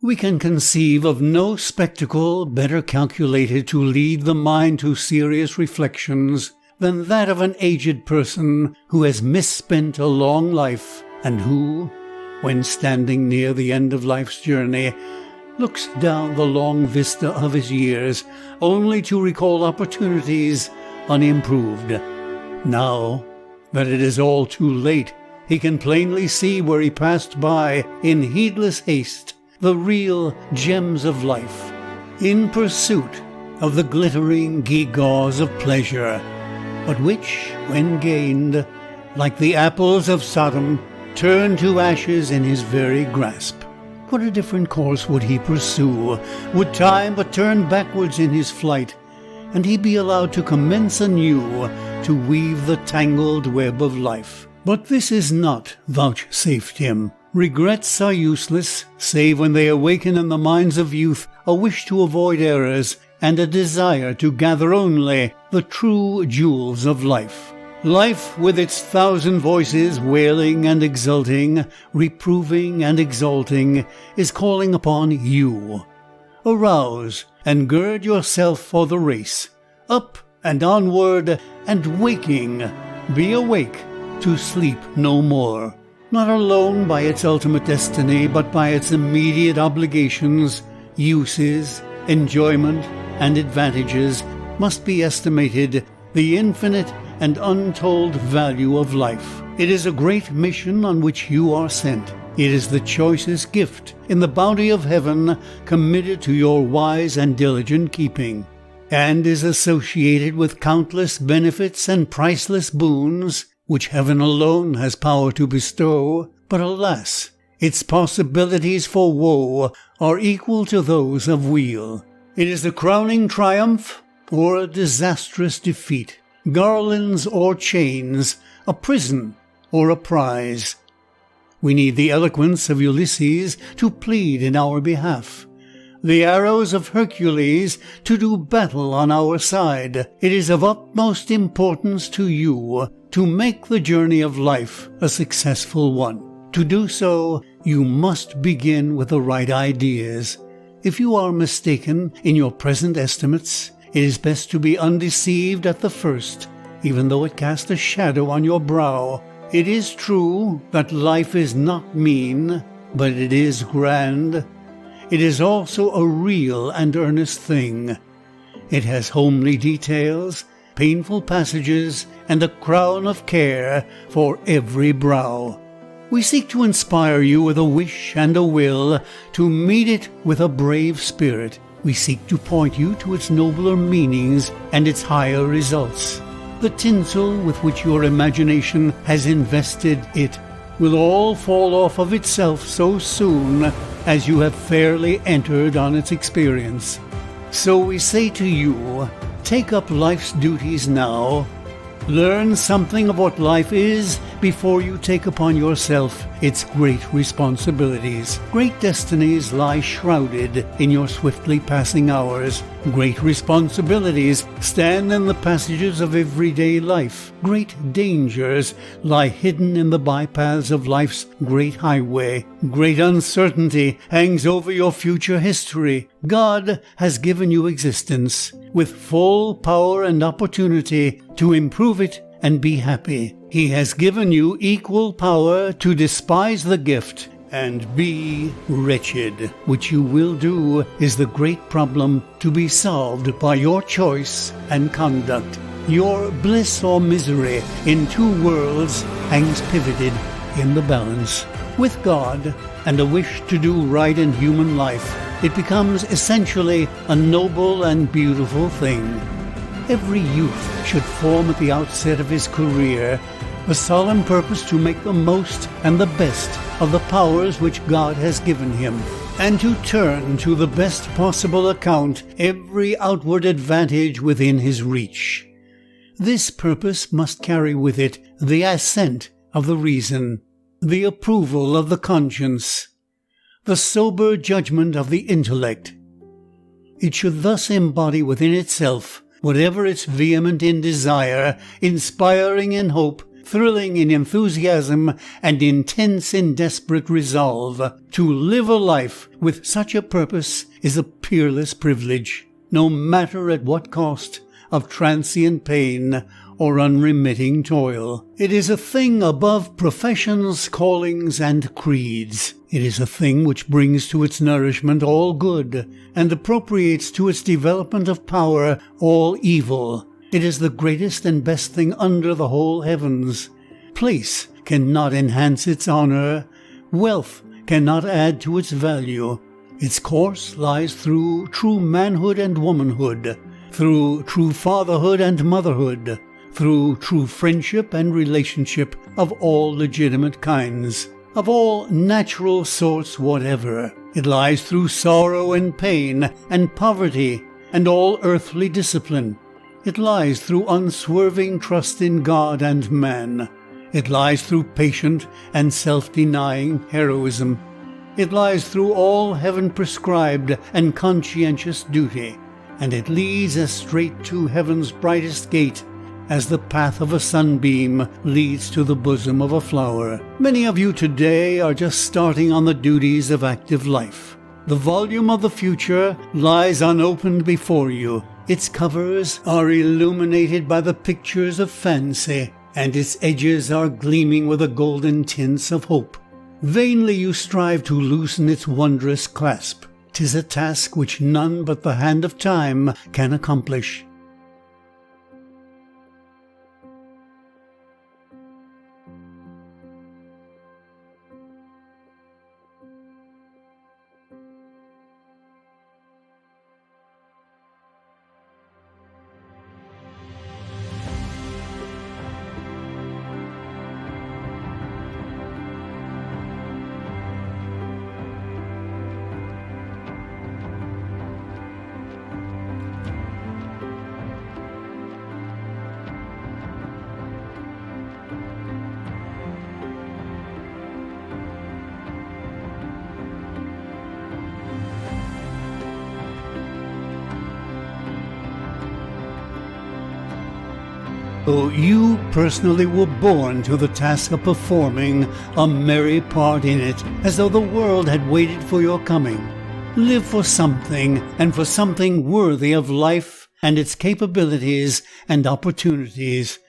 We can conceive of no spectacle better calculated to lead the mind to serious reflections than that of an aged person who has misspent a long life, and who, when standing near the end of life's journey, looks down the long vista of his years only to recall opportunities unimproved. Now that it is all too late, he can plainly see where he passed by in heedless haste the real gems of life, in pursuit of the glittering gewgaws of pleasure, but which, when gained, like the apples of Sodom, turn to ashes in his very grasp. What a different course would he pursue, would time but turn backwards in his flight, and he be allowed to commence anew to weave the tangled web of life. But this is not vouchsafed him. Regrets are useless, save when they awaken in the minds of youth a wish to avoid errors and a desire to gather only the true jewels of life. Life, with its thousand voices wailing and exulting, reproving and exalting, is calling upon you. Arouse and gird yourself for the race. Up and onward, and waking, be awake to sleep no more. Not alone by its ultimate destiny, but by its immediate obligations, uses, enjoyment, and advantages, must be estimated the infinite and untold value of life. It is a great mission on which you are sent. It is the choicest gift in the bounty of heaven committed to your wise and diligent keeping, and is associated with countless benefits and priceless boons which heaven alone has power to bestow. But alas, its possibilities for woe are equal to those of weal. It is a crowning triumph or a disastrous defeat, garlands or chains, a prison or a prize. We need the eloquence of Ulysses to plead in our behalf, the arrows of Hercules to do battle on our side. It is of utmost importance to you to make the journey of life a successful one. To do so, you must begin with the right ideas. If you are mistaken in your present estimates, it is best to be undeceived at the first, even though it cast a shadow on your brow. It is true that life is not mean, but it is grand. It is also a real and earnest thing. It has homely details, painful passages, and a crown of care for every brow. We seek to inspire you with a wish and a will to meet it with a brave spirit. We seek to point you to its nobler meanings and its higher results. The tinsel with which your imagination has invested it will all fall off of itself so soon as you have fairly entered on its experience. So we say to you, take up life's duties now. Learn something of what life is before you take upon yourself its great responsibilities. Great destinies lie shrouded in your swiftly passing hours. Great responsibilities stand in the passages of everyday life. Great dangers lie hidden in the bypaths of life's great highway. Great uncertainty hangs over your future history. God has given you existence with full power and opportunity to improve it and be happy. He has given you equal power to despise the gift and be wretched. Which you will do is the great problem to be solved by your choice and conduct. Your bliss or misery in two worlds hangs pivoted in the balance. With God and a wish to do right in human life, it becomes essentially a noble and beautiful thing. Every youth should form at the outset of his career a solemn purpose to make the most and the best of the powers which God has given him, and to turn to the best possible account every outward advantage within his reach. This purpose must carry with it the assent of the reason, the approval of the conscience, the sober judgment of the intellect. It should thus embody within itself whatever its vehement in desire, inspiring in hope, thrilling in enthusiasm, and intense in desperate resolve. To live a life with such a purpose is a peerless privilege, no matter at what cost of transient pain or unremitting toil. It is a thing above professions, callings, and creeds. It is a thing which brings to its nourishment all good, and appropriates to its development of power all evil. It is the greatest and best thing under the whole heavens. Place cannot enhance its honor. Wealth cannot add to its value. Its course lies through true manhood and womanhood, through true fatherhood and motherhood, through true friendship and relationship of all legitimate kinds, of all natural sorts whatever. It lies through sorrow and pain and poverty and all earthly discipline. It lies through unswerving trust in God and man. It lies through patient and self-denying heroism. It lies through all heaven-prescribed and conscientious duty, and it leads as straight to heaven's brightest gate as the path of a sunbeam leads to the bosom of a flower. Many of you today are just starting on the duties of active life. The volume of the future lies unopened before you. Its covers are illuminated by the pictures of fancy, and its edges are gleaming with the golden tints of hope. Vainly you strive to loosen its wondrous clasp. 'Tis a task which none but the hand of time can accomplish. So you personally were born to the task of performing a merry part in it, as though the world had waited for your coming. Live for something, and for something worthy of life and its capabilities and opportunities,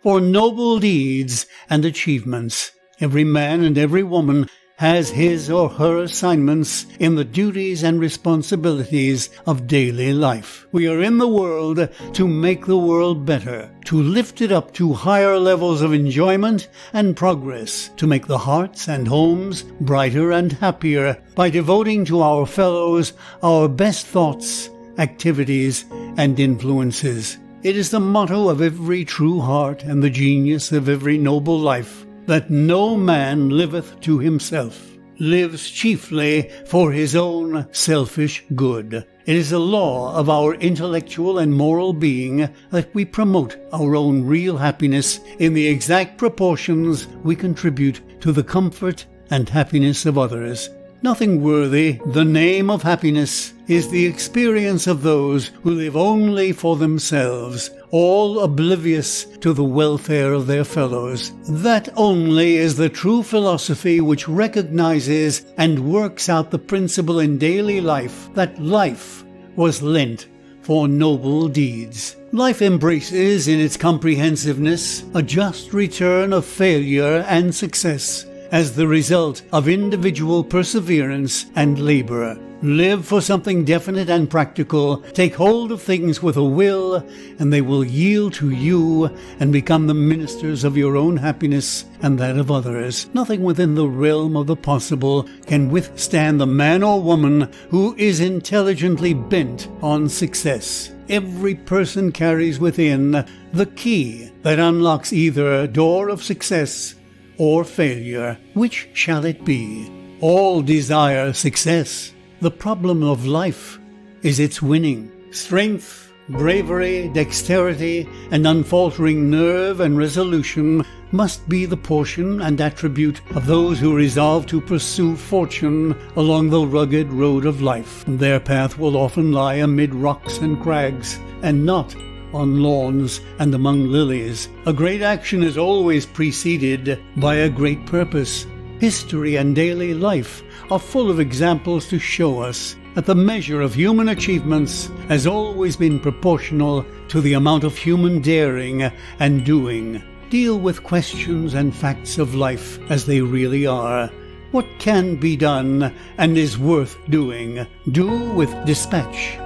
for noble deeds and achievements. Every man and every woman has his or her assignments in the duties and responsibilities of daily life. We are in the world to make the world better, to lift it up to higher levels of enjoyment and progress, to make the hearts and homes brighter and happier by devoting to our fellows our best thoughts, activities, and influences. It is the motto of every true heart and the genius of every noble life, that no man liveth to himself, lives chiefly for his own selfish good. It is a law of our intellectual and moral being that we promote our own real happiness in the exact proportions we contribute to the comfort and happiness of others. Nothing worthy the name of happiness is the experience of those who live only for themselves, all oblivious to the welfare of their fellows. That only is the true philosophy which recognizes and works out the principle in daily life that life was lent for noble deeds. Life embraces in its comprehensiveness a just return of failure and success as the result of individual perseverance and labor. Live for something definite and practical. Take hold of things with a will, and they will yield to you and become the ministers of your own happiness and that of others. Nothing within the realm of the possible can withstand the man or woman who is intelligently bent on success. Every person carries within the key that unlocks either a door of success or failure. Which shall it be? All desire success. The problem of life is its winning. Strength, bravery, dexterity, and unfaltering nerve and resolution must be the portion and attribute of those who resolve to pursue fortune along the rugged road of life. Their path will often lie amid rocks and crags, and not on lawns and among lilies. A great action is always preceded by a great purpose. History and daily life are full of examples to show us that the measure of human achievements has always been proportional to the amount of human daring and doing. Deal with questions and facts of life as they really are. What can be done and is worth doing, do with dispatch.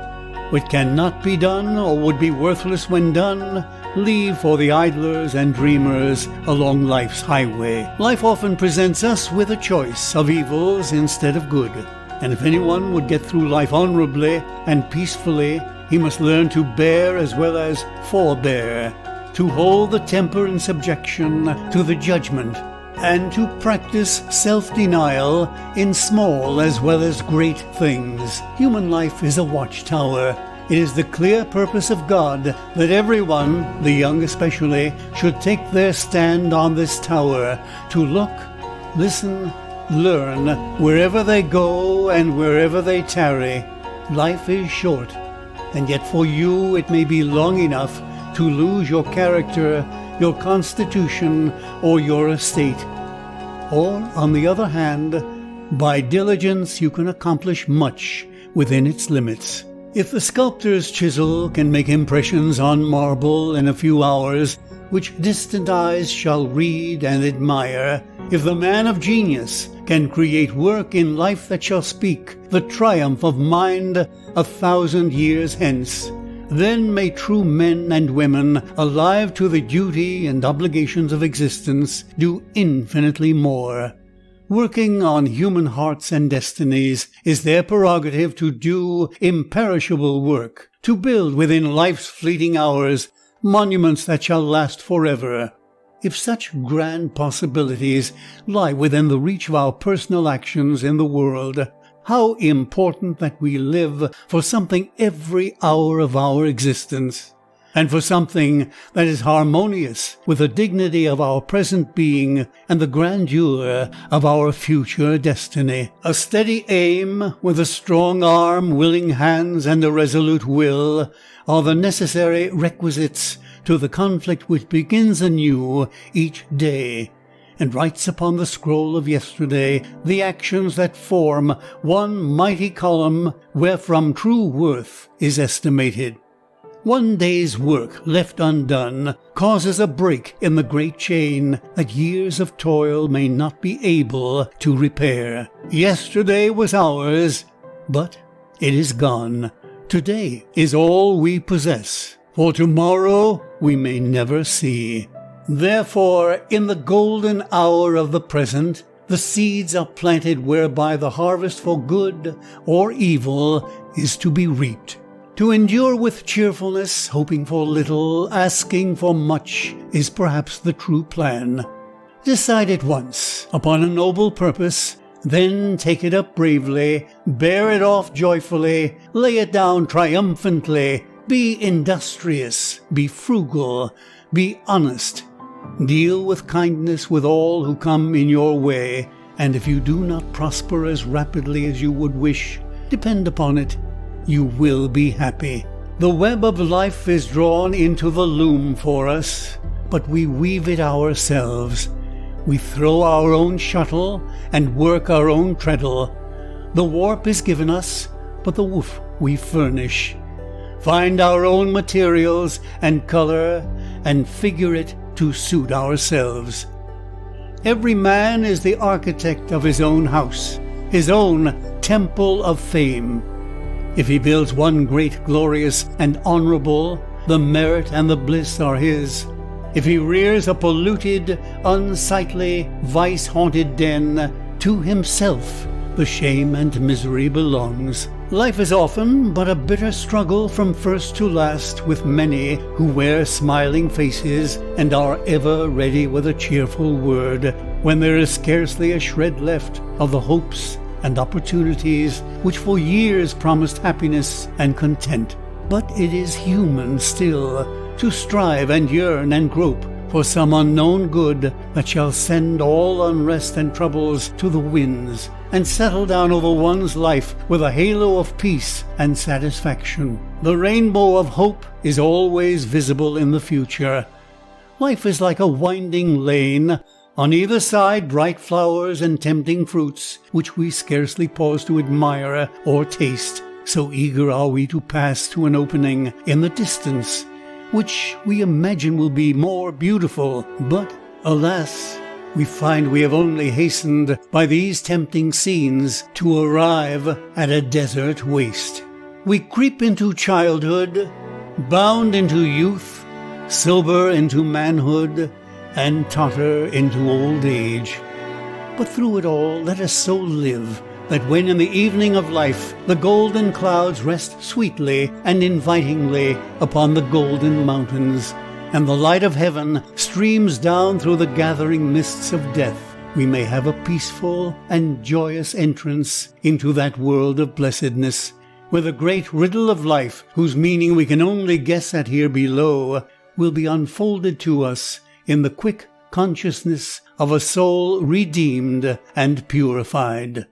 What cannot be done or would be worthless when done, leave for the idlers and dreamers along life's highway. Life often presents us with a choice of evils instead of good. And if anyone would get through life honorably and peacefully, he must learn to bear as well as forbear, to hold the temper in subjection to the judgment, and to practice self-denial in small as well as great things. Human life is a watchtower. It is the clear purpose of God that everyone, the young especially, should take their stand on this tower, to look, listen, learn, wherever they go and wherever they tarry. Life is short, and yet for you it may be long enough to lose your character, your constitution, or your estate. Or, on the other hand, by diligence you can accomplish much within its limits. If the sculptor's chisel can make impressions on marble in a few hours, which distant eyes shall read and admire, if the man of genius can create work in life that shall speak the triumph of mind 1,000 years hence, then may true men and women, alive to the duty and obligations of existence, do infinitely more. Working on human hearts and destinies is their prerogative to do imperishable work, to build within life's fleeting hours monuments that shall last forever. If such grand possibilities lie within the reach of our personal actions in the world, how important that we live for something every hour of our existence, and for something that is harmonious with the dignity of our present being and the grandeur of our future destiny. A steady aim, with a strong arm, willing hands, and a resolute will, are the necessary requisites to the conflict which begins anew each day, and writes upon the scroll of yesterday the actions that form one mighty column wherefrom true worth is estimated. One day's work left undone causes a break in the great chain that years of toil may not be able to repair. Yesterday was ours, but it is gone. Today is all we possess, for tomorrow we may never see. Therefore, in the golden hour of the present, the seeds are planted whereby the harvest for good or evil is to be reaped. To endure with cheerfulness, hoping for little, asking for much, is perhaps the true plan. Decide at once upon a noble purpose, then take it up bravely, bear it off joyfully, lay it down triumphantly, be industrious, be frugal, be honest. Deal with kindness with all who come in your way, and if you do not prosper as rapidly as you would wish, depend upon it, you will be happy. The web of life is drawn into the loom for us, but we weave it ourselves. We throw our own shuttle and work our own treadle. The warp is given us, but the woof we furnish. Find our own materials and color, and figure it to suit ourselves. Every man is the architect of his own house, his own temple of fame. If he builds one great, glorious, and honorable, the merit and the bliss are his. If he rears a polluted, unsightly, vice-haunted den, to himself the shame and misery belongs. Life is often but a bitter struggle from first to last with many who wear smiling faces and are ever ready with a cheerful word, when there is scarcely a shred left of the hopes and opportunities which for years promised happiness and content. But it is human still to strive and yearn and grope for some unknown good that shall send all unrest and troubles to the winds. and settle down over one's life with a halo of peace and satisfaction. The rainbow of hope is always visible in the future. Life is like a winding lane. On either side, bright flowers and tempting fruits, which we scarcely pause to admire or taste. So eager are we to pass to an opening in the distance, which we imagine will be more beautiful. But, alas, we find we have only hastened by these tempting scenes to arrive at a desert waste. We creep into childhood, bound into youth, sober into manhood, and totter into old age. But through it all, let us so live that when in the evening of life the golden clouds rest sweetly and invitingly upon the golden mountains, and the light of heaven streams down through the gathering mists of death, we may have a peaceful and joyous entrance into that world of blessedness, where the great riddle of life, whose meaning we can only guess at here below, will be unfolded to us in the quick consciousness of a soul redeemed and purified.